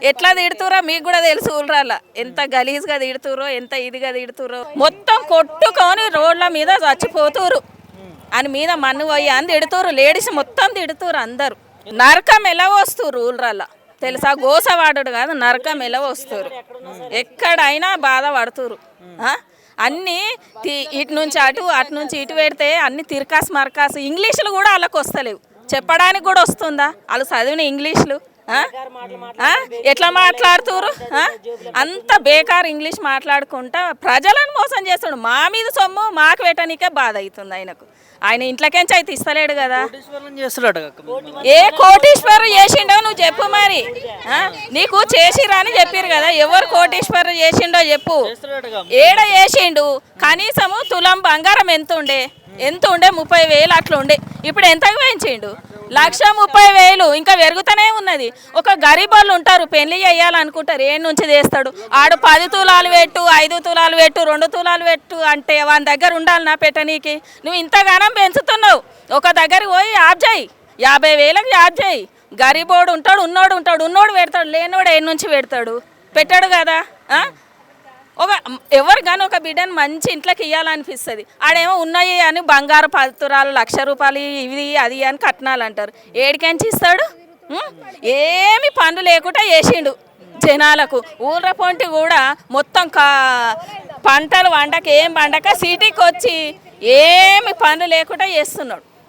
ఎట్లా తిడుతురో మీకు కూడా తెలుసు ఊళ్ళ ఎంత గలీజ్గా తిడుతురో ఎంత ఇదిగా తిడుతురో మొత్తం కొట్టుకొని రోడ్ల మీద చచ్చిపోతురు అని మీద మన్ను పోయి అని తిడుతురు లేడీస్ మొత్తం తిడుతురు అందరు నరకం ఎలా వస్తురు ఊళ్ళ తెలుసా గోసవాడు కాదు నరకం ఎలా వస్తురు ఎక్కడైనా బాధపడుతురు అన్నీ ఇటు నుంచి అటు నుంచి ఇటు పెడితే అన్ని తిరకాసు మరకాసు ఇంగ్లీషులు కూడా వాళ్ళకి వస్తలేవు చెప్పడానికి కూడా వస్తుందా వాళ్ళు చదివిన ఇంగ్లీషులు ఎట్లా మాట్లాడుతురు అంత బేకార్ ఇంగ్లీష్ మాట్లాడుకుంటా ప్రజలను మోసం చేస్తాడు మా మీద సొమ్ము మాకు పెట్టడానికే బాధ అవుతుంది ఆయనకు ఆయన ఇంట్లోకేంచి అయితే ఇస్తలేడు కదా ఏ కోటీశ్వరు చేసిండో నువ్వు చెప్పు మరి నీకు చేసిరా అని చెప్పారు కదా ఎవరు కోటీశ్వరు చేసిండో చెప్పు ఏడ చేసిండు కనీసము తులం బంగారం ఎంత ఉండే 30,000 అట్లా ఉండే ఇప్పుడు ఎంతకు పెంచిండు 1,30,000 ఇంకా పెరుగుతూనే ఉన్నది ఒక గరీబ్ వాళ్ళు ఉంటారు పెళ్లి చేయాలనుకుంటారు ఏ నుంచి చేస్తాడు ఆడు 10 తులాలు పెట్టు 5 తులాలు పెట్టు 2 తులాలు పెట్టు అంటే వాని దగ్గర ఉండాలి నా పెట్టనీకి నువ్వు ఇంతగానం పెంచుతున్నావు ఒక దగ్గరికి పోయి యాప్ చేయి 50,000కి యాప్ చేయి గరీబోడు ఉంటాడు ఉన్నోడు పెడతాడు లేనోడు ఏ నుంచి పెడతాడు పెట్టాడు కదా ఎవరు కానీ ఒక బిడ్డను మంచి ఇంట్లోకి ఇవ్వాలనిపిస్తుంది ఆడేమో ఉన్నాయి అని బంగారు 10 తులాలు 1,00,000 రూపాయలు ఇవి అది అని కట్నాలు అంటారు ఏడికెంచి ఇస్తాడు ఏమి పనులు లేకుండా చేసిండు జనాలకు ఊళ్ళ పొంటి కూడా మొత్తం పంటలు వండక ఏం వండక సిటీకి వచ్చి ఏమి పనులు లేకుండా చేస్తున్నాడు